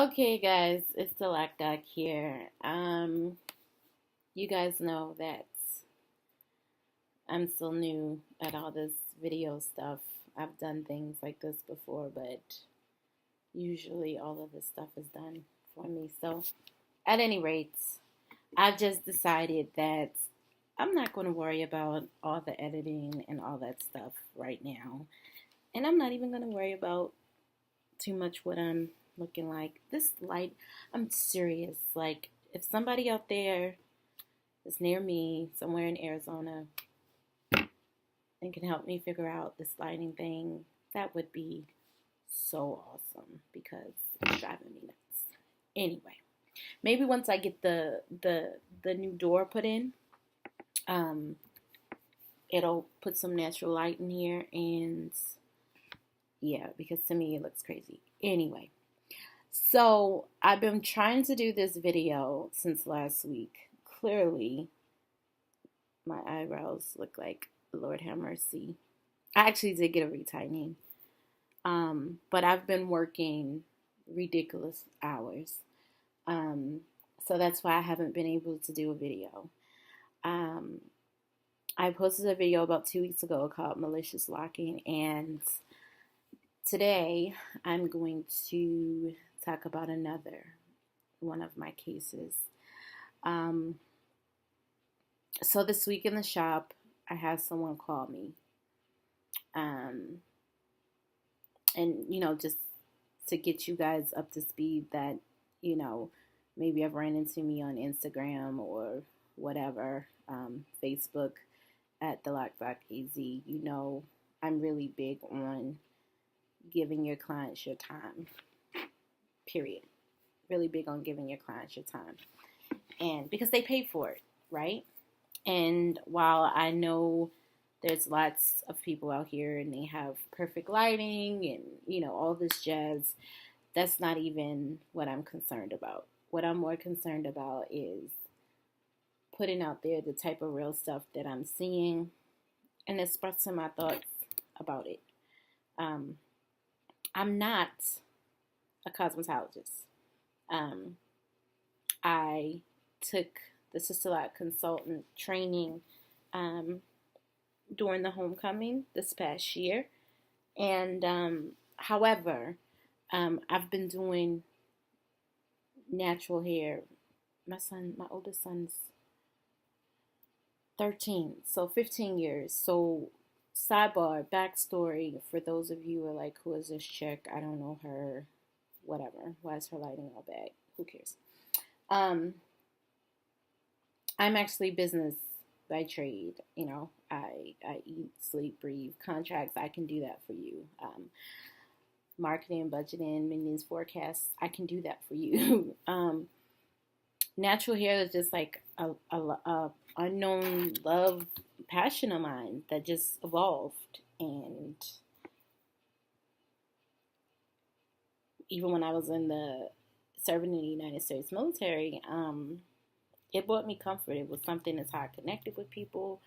Okay, guys, it's the LocDoc here. You guys know that I'm still new at all this video stuff. I've done things like this before, but usually all of this stuff is done for me. So, at any rate, I've just decided that I'm not going to worry about all the editing and all that stuff right now. And I'm not even going to worry about too much what I'm looking like. This light, I'm serious. Like, if somebody out there is near me, somewhere in Arizona, and can help me figure out this lighting thing, that would be so awesome because it's driving me nuts. Anyway, maybe once I get the new door put in, um, it'll put some natural light in here, and yeah, because to me it looks crazy. Anyway, so I've been trying to do this video since last week. Clearly, my eyebrows look like Lord have mercy. I actually did get a retightening, but I've been working ridiculous hours. So that's why I haven't been able to do a video. Um, I posted a video about 2 weeks ago called Malicious Locking, and today I'm going to talk about another one of my cases. So this week in the shop, I had someone call me. And, just to get you guys up to speed that, maybe I've ran into me on Instagram or whatever, Facebook at the LocDoc AZ. I'm really big on giving your clients your time, period. Really big on giving your clients your time. And because they pay for it, right? And while I know there's lots of people out here and they have perfect lighting and, all this jazz, that's not even what I'm concerned about. What I'm more concerned about is putting out there the type of real stuff that I'm seeing and expressing my thoughts about it. I'm not a cosmetologist. I took the Sisterlock consultant training during the homecoming this past year. And however, I've been doing natural hair. My oldest son's 13, so 15 years. So sidebar, backstory, for those of you who are like, who is this chick? I don't know her, whatever. Why is her lighting all bad? Who cares? I'm actually business by trade. I eat, sleep, breathe contracts. I can do that for you. Marketing, budgeting, minions, forecasts. I can do that for you. Natural hair is just like a unknown love, passion of mine that just evolved. And even when I was serving in the United States military, it brought me comfort. It was something that's how I connected with people.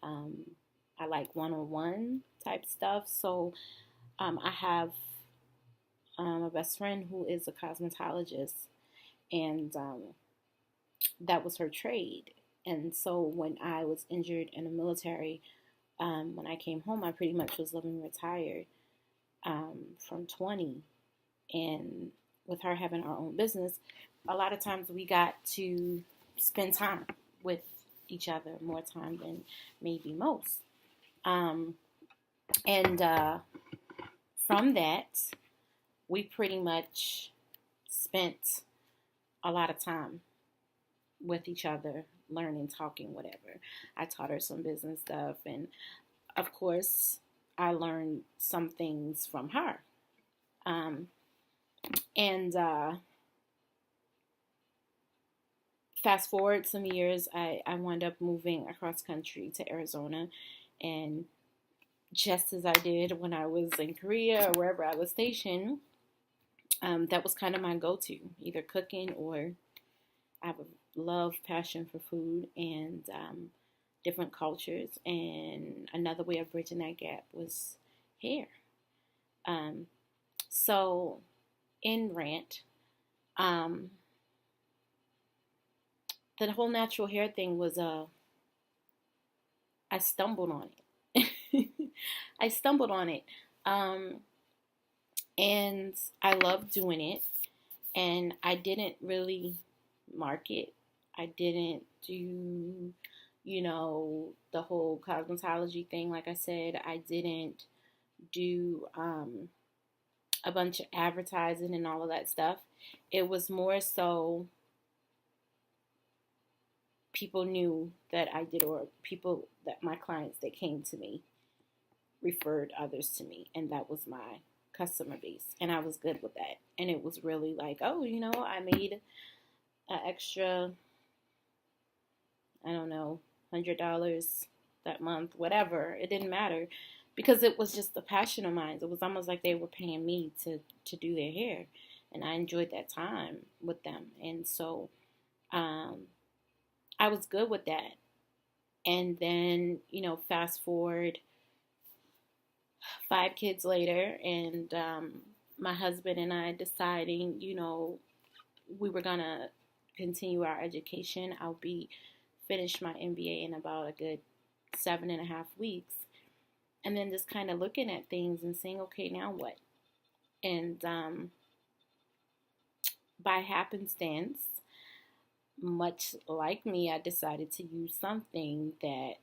I like one-on-one type stuff. So I have a best friend who is a cosmetologist, and that was her trade. And so when I was injured in the military, when I came home, I pretty much was living retired from 20. And with her having our own business, a lot of times we got to spend time with each other, more time than maybe most. And from that, we pretty much spent a lot of time with each other, learning, talking, whatever. I taught her some business stuff, and of course, I learned some things from her. And fast forward some years, I wound up moving across country to Arizona, and just as I did when I was in Korea or wherever I was stationed, that was kind of my go-to, either cooking or I have a love, passion for food and different cultures. And another way of bridging that gap was hair. So in rant, Um, the whole natural hair thing was I stumbled on it. I stumbled on it. Um, and I love doing it. And I didn't really market. I didn't do, the whole cosmetology thing. Like I said, I didn't do a bunch of advertising and all of that stuff. It was more so people knew that I did, or people that my clients that came to me referred others to me, and that was my customer base, and I was good with that. And it was really like, oh, I made an extra, I don't know, $100 that month, whatever. It didn't matter because it was just a passion of mine. It was almost like they were paying me to do their hair, and I enjoyed that time with them. And so I was good with that. And then, fast forward 5 kids later, and my husband and I deciding, we were gonna continue our education. I'll be finished my MBA in about a good 7.5 weeks, and then just kind of looking at things and saying, okay, now what? And by happenstance, much like me, I decided to use something that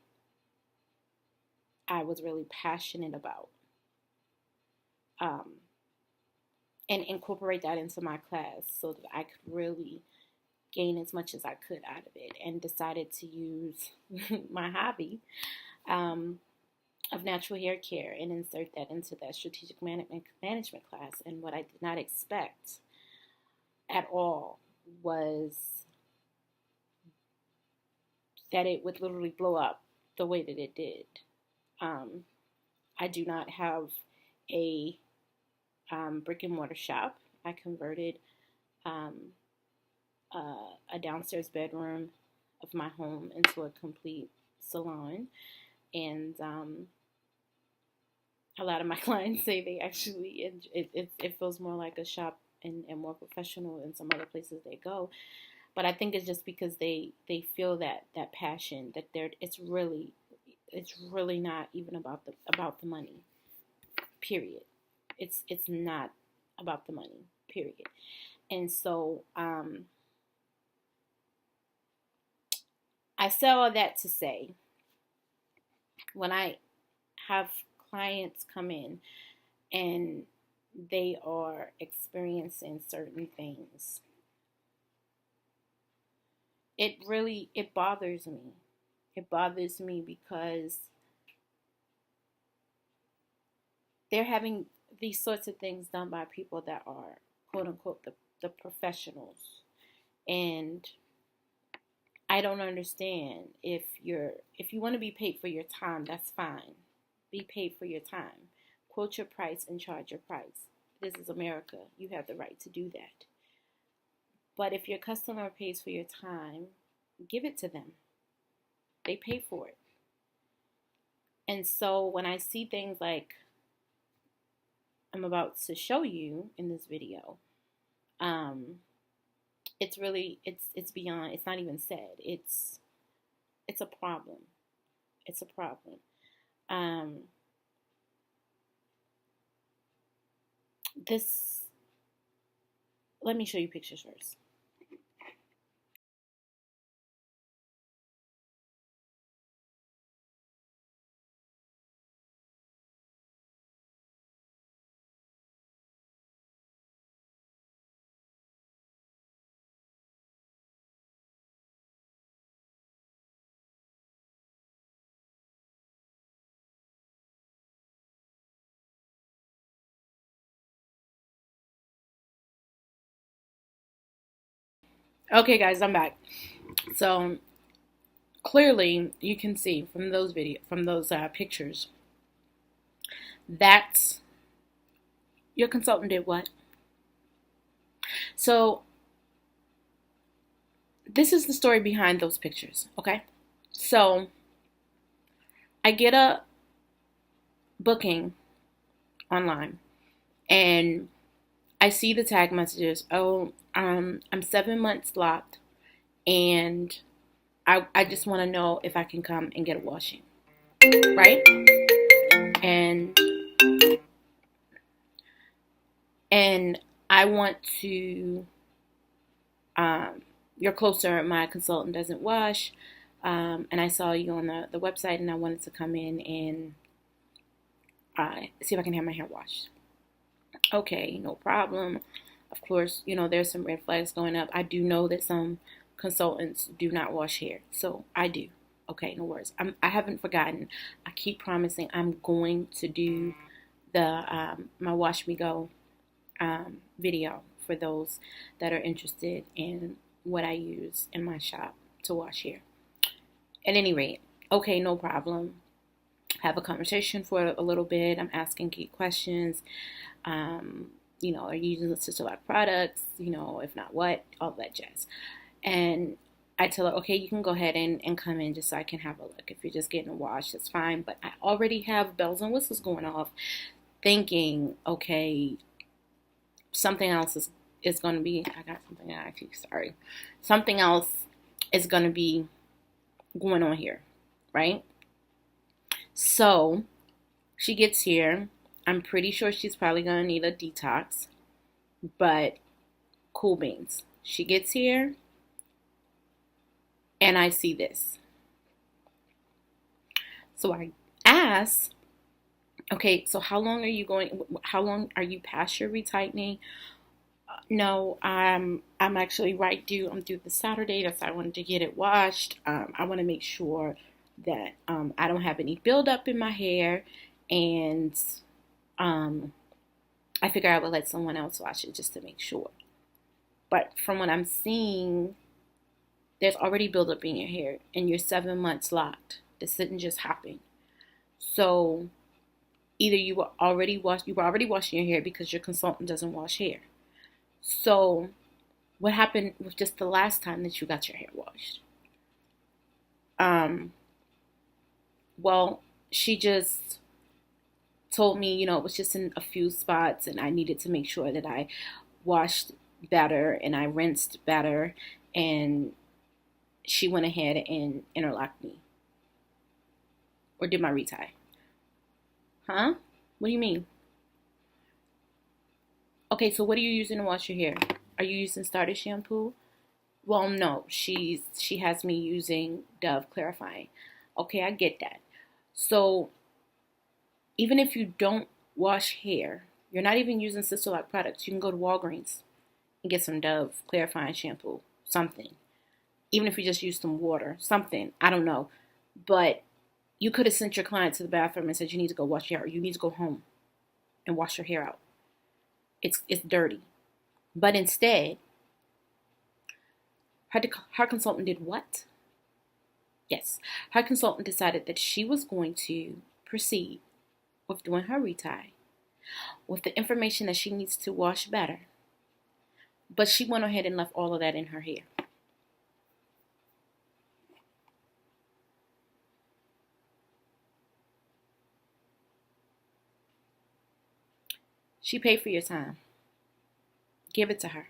I was really passionate about, um, and incorporate that into my class so that I could really gain as much as I could out of it, and decided to use my hobby of natural hair care and insert that into that strategic management class. And what I did not expect at all was that it would literally blow up the way that it did. I do not have a brick and mortar shop. I converted um, a downstairs bedroom of my home into a complete salon. And a lot of my clients say they actually, it feels more like a shop, and more professional than some other places they go. But I think it's just because they feel that passion, that it's really not even about the money, period. It's not about the money, period. And so I say all that to say, when I have clients come in and they are experiencing certain things, it bothers me. It bothers me because they're having these sorts of things done by people that are, quote unquote, the professionals. And I don't understand. If you want to be paid for your time, that's fine. Be paid for your time. Quote your price and charge your price. This is America. You have the right to do that. But if your customer pays for your time, give it to them. They pay for it. And so when I see things like I'm about to show you in this video, it's really, it's beyond, it's not even said. It's a problem. It's a problem. This, let me show you pictures first. Okay, guys, I'm back. So clearly, you can see from those pictures that your consultant did what? So this is the story behind those pictures. Okay, so I get a booking online, and I see the tag messages. Oh, I'm 7 months locked, and I just want to know if I can come and get a washing, right? And and I want to. You're closer. My consultant doesn't wash, and I saw you on the website, and I wanted to come in and see if I can have my hair washed. Okay, no problem. Of course, there's some red flags going up. I do know that some consultants do not wash hair, so I do. Okay, no worries. I haven't forgotten. I keep promising I'm going to do the my Wash Me Go video for those that are interested in what I use in my shop to wash hair. At any rate, okay, no problem. Have a conversation for a little bit. I'm asking key questions. Are you using the Sisterlock products? If not, what? All that jazz. And I tell her, okay, you can go ahead and come in just so I can have a look. If you're just getting a wash, that's fine. But I already have bells and whistles going off, thinking, okay, something else is going to be, I got something actually, sorry. Something else is going to be going on here, right? So she gets here. I'm pretty sure she's probably going to need a detox, but cool beans. She gets here, and I see this. So I ask, okay, so how long are you past your retightening? No, I'm actually due. I'm due this Saturday. That's why I wanted to get it washed. I want to make sure that I don't have any buildup in my hair, and I figure I would let someone else wash it just to make sure. But from what I'm seeing, there's already buildup in your hair, and you're 7 months locked. This didn't just happen. So either you were already washing your hair because your consultant doesn't wash hair. So what happened with just the last time that you got your hair washed? Well, she just told me, it was just in a few spots, and I needed to make sure that I washed better and I rinsed better, and she went ahead and interlocked me. Or did my retie. Huh? What do you mean? Okay, so what are you using to wash your hair? Are you using starter shampoo? Well, no, she has me using Dove clarifying. Okay, I get that. So even if you don't wash hair, you're not even using Sisterlock products, you can go to Walgreens and get some Dove clarifying shampoo, something. Even if you just use some water, something, I don't know. But you could have sent your client to the bathroom and said, you need to go wash your hair, or you need to go home and wash your hair out. It's dirty. But instead, her consultant did what? Yes, her consultant decided that she was going to proceed with doing her retie with the information that she needs to wash better. But she went ahead and left all of that in her hair. She paid for your time. Give it to her.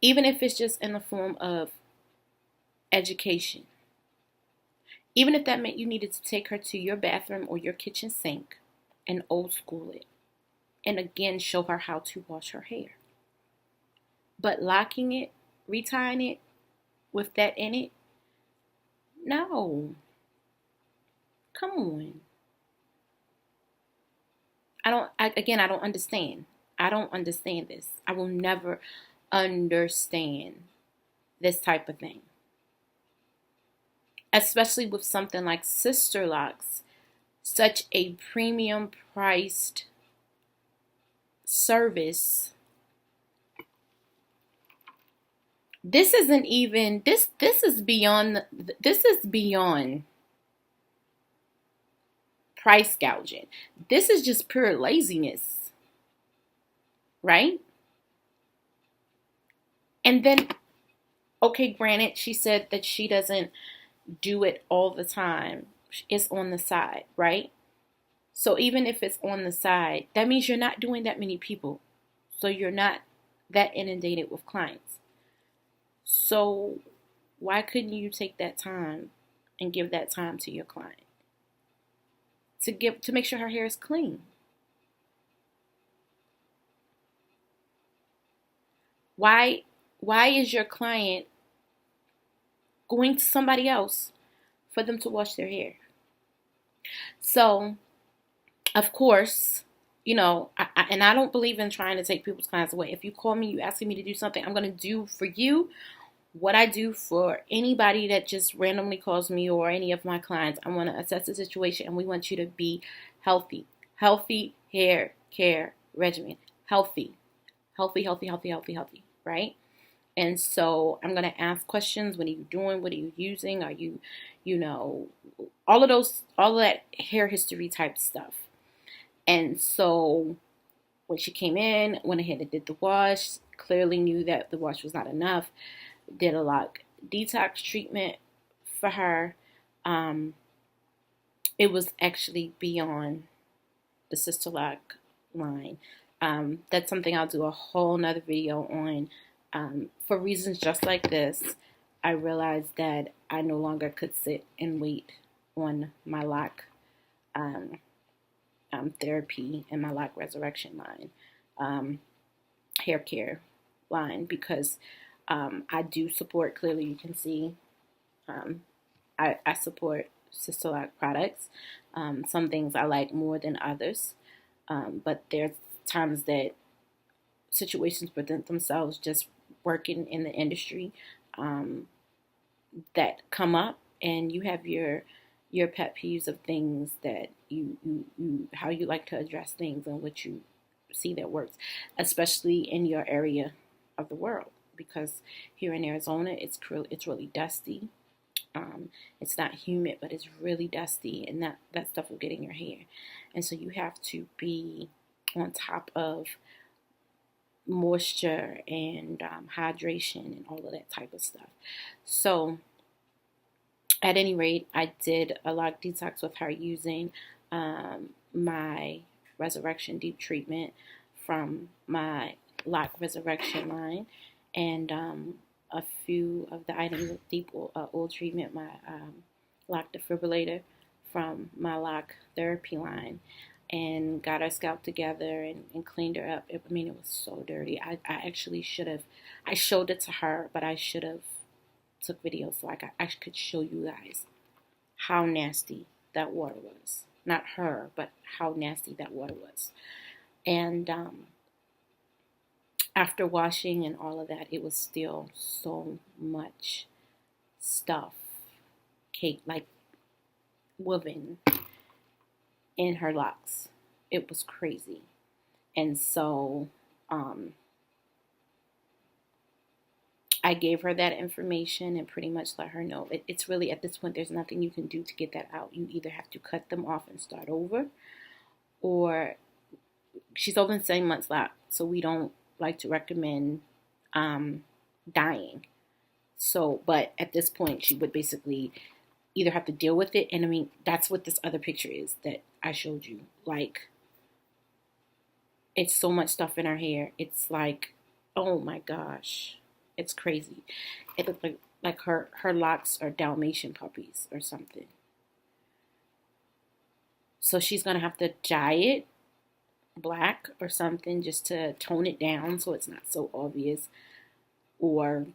Even if it's just in the form of education. Even if that meant you needed to take her to your bathroom or your kitchen sink and old school it. And again, show her how to wash her hair. But locking it, retying it with that in it, no. Come on. I don't understand. I don't understand this. I will never understand this type of thing. Especially with something like Sisterlock's, such a premium priced service. This isn't even this is beyond price gouging. This is just pure laziness. Right? And then, okay, granted, she said that she doesn't do it all the time. It's on the side, right? So even if it's on the side, that means you're not doing that many people. So you're not that inundated with clients. So why couldn't you take that time and give that time to your client to make sure her hair is clean? Why is your client going to somebody else for them to wash their hair? So, of course, you know, and I don't believe in trying to take people's clients away. If you call me, you asking me to do something, I'm going to do for you what I do for anybody that just randomly calls me or any of my clients. I want to assess the situation, and we want you to be healthy. Healthy hair care regimen. Healthy, right? And so I'm going to ask questions. What are you doing? What are you using? Are you, all of that hair history type stuff. And so when she came in, went ahead and did the wash, clearly knew that the wash was not enough, did a LocDoc detox treatment for her. It was actually beyond the Sisterlock line. That's something I'll do a whole nother video on. For reasons just like this, I realized that I no longer could sit and wait on my LocDoc therapy and my LocDoc resurrection line, hair care line, because I do support, clearly you can see, I support Sisterlock products. Some things I like more than others, but there's times that situations present themselves just working in the industry that come up, and you have your pet peeves of things that you how you like to address things and what you see that works, especially in your area of the world, because here in Arizona it's really dusty. It's not humid, but it's really dusty, and that stuff will get in your hair, and so you have to be on top of moisture and hydration and all of that type of stuff. So at any rate, I did a LocDoc detox with her using my Resurrection Deep treatment from my LocDoc Resurrection line, and a few of the items of deep oil treatment, my LocDoc defibrillator from my LocDoc therapy line, and got her scalp together and cleaned her up. I mean, it was so dirty. I actually should have, I showed it to her, but I should have took videos so I could show you guys how nasty that water was. Not her, but how nasty that water was. And after washing and all of that, it was still so much stuff, cake, like woven in her locks. It was crazy. And so I gave her that information and pretty much let her know it's really, at this point, there's nothing you can do to get that out. You either have to cut them off and start over, or she's over in 7 months left, so we don't like to recommend dying. So, but at this point, she would basically either have to deal with it, and I mean, that's what this other picture is that I showed you. Like, it's so much stuff in her hair. It's like, oh my gosh, it's crazy. It looked like her locks are Dalmatian puppies or something. So she's gonna have to dye it black or something just to tone it down so it's not so obvious, or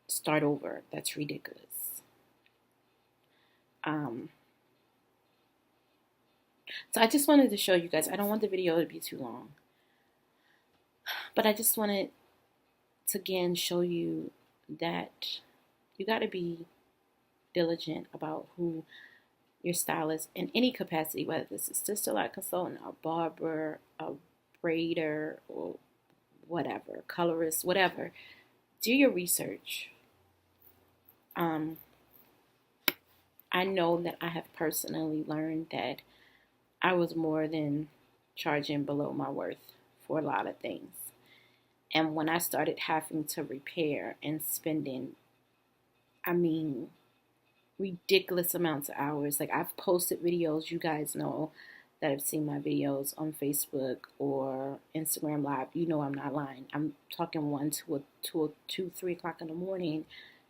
start over. That's ridiculous. So I just wanted to show you guys. I don't want the video to be too long, but I just wanted to again show you that you got to be diligent about who your stylist in any capacity, whether this is Sisterlock consultant, a barber, a braider, or whatever, colorist, whatever. Do your research. I know that I have personally learned that I was more than charging below my worth for a lot of things. And when I started having to repair and spending, I mean, ridiculous amounts of hours. Like, I've posted videos, you guys know, that have seen my videos on Facebook or Instagram Live, you know I'm not lying. I'm talking 3 o'clock in the morning,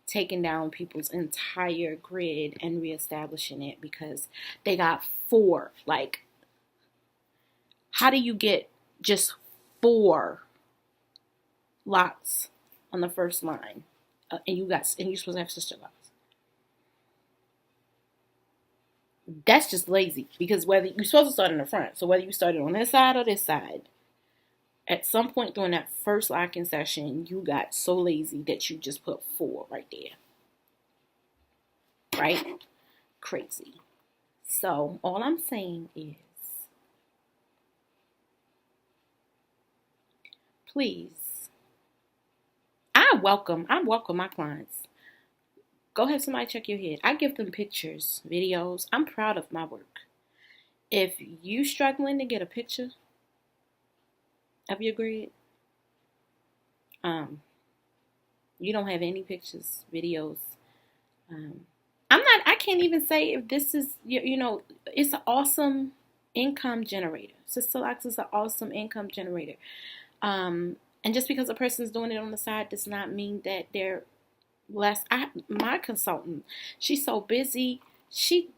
taking down people's entire grid and reestablishing it because they got 4. Like, how do you get just 4 lots on the first line, and you're supposed to have Sisterlock? That's just lazy, because whether you're supposed to start in the front, so whether you started on this side or this side, at some point during that first locking session, you got so lazy that you just put 4 right there. Right? Crazy. So all I'm saying is, please, I welcome my clients. Go have somebody check your head. I give them pictures, videos. I'm proud of my work. If you struggling to get a picture of your grid, you don't have any pictures, videos. I can't even say if this is, it's an awesome income generator. Sisterlock is an awesome income generator. And just because a person's doing it on the side does not mean that they're less. My consultant, she's so busy. She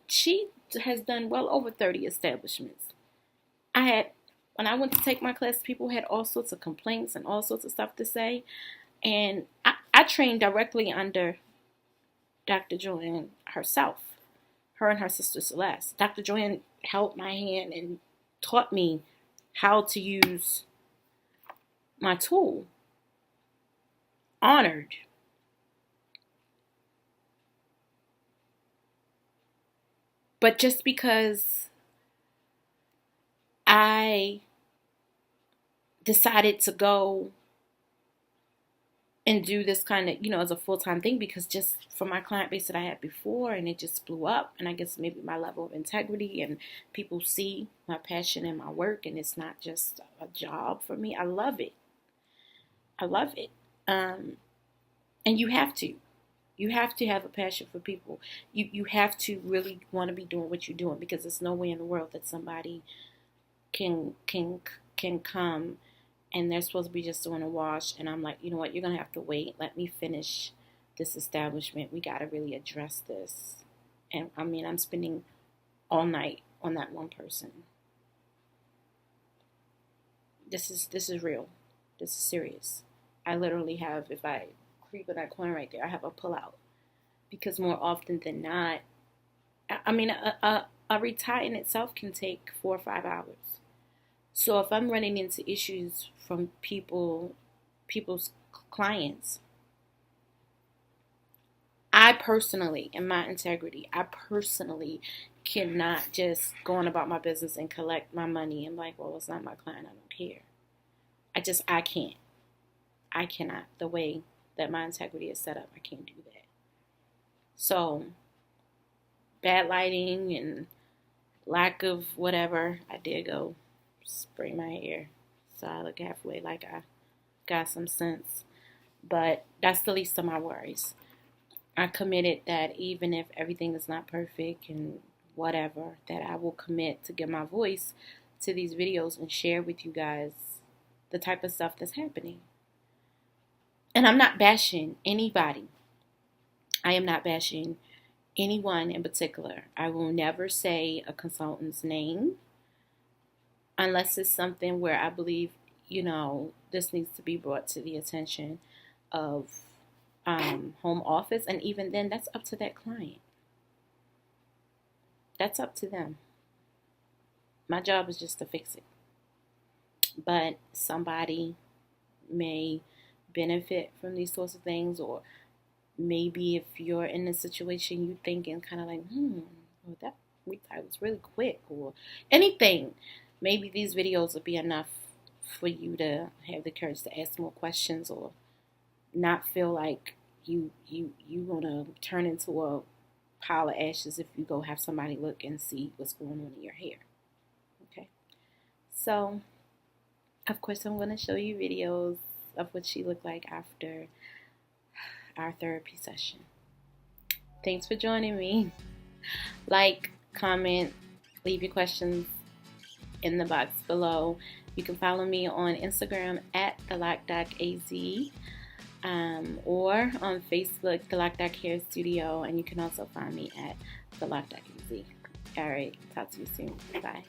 has done well over 30 establishments. When I went to take my class, people had all sorts of complaints and all sorts of stuff to say. And I trained directly under Dr. Joanne herself, her and her sister Celeste. Dr. Joanne held my hand and taught me how to use my tool. Honored. But just because I decided to go and do this kind of, as a full-time thing, because just for my client base that I had before, and it just blew up, and I guess maybe my level of integrity, and people see my passion in my work, and it's not just a job for me. I love it. And you have to have a passion for people. You have to really want to be doing what you're doing, because there's no way in the world that somebody can come and they're supposed to be just doing a wash, and I'm like, you know what, you're going to have to wait. Let me finish this establishment. We got to really address this. And I'm spending all night on that one person. This is real. This is serious. I literally have, if I creep in that corner right there, I have a pullout. Because more often than not, a retire in itself can take 4 or 5 hours. So if I'm running into issues from people's clients, I personally, in my integrity, cannot just go on about my business and collect my money and like, well, it's not my client, I don't care. I can't. I cannot. The way that my integrity is set up, I can't do that. So, bad lighting and lack of whatever, I did go spray my hair, so I look halfway like I got some sense. But that's the least of my worries. I committed that even if everything is not perfect and whatever, that I will commit to give my voice to these videos and share with you guys the type of stuff that's happening. And I'm not bashing anybody. I am not bashing anyone in particular. I will never say a consultant's name unless it's something where I believe, this needs to be brought to the attention of home office. And even then, that's up to that client. That's up to them. My job is just to fix it. But somebody may benefit from these sorts of things, or maybe if you're in a situation, you thinking kind of like, well, that retire was really quick, or anything. Maybe these videos will be enough for you to have the courage to ask more questions, or not feel like you gonna turn into a pile of ashes if you go have somebody look and see what's going on in your hair. Okay, so of course I'm gonna show you videos of what she looked like after our therapy session. Thanks for joining me. Like, comment, leave your questions in the box below. You can follow me on Instagram at the LocDoc or on Facebook, the LocDoc Hair Studio, and you can also find me at the LocDoc. All right, talk to you soon. Bye.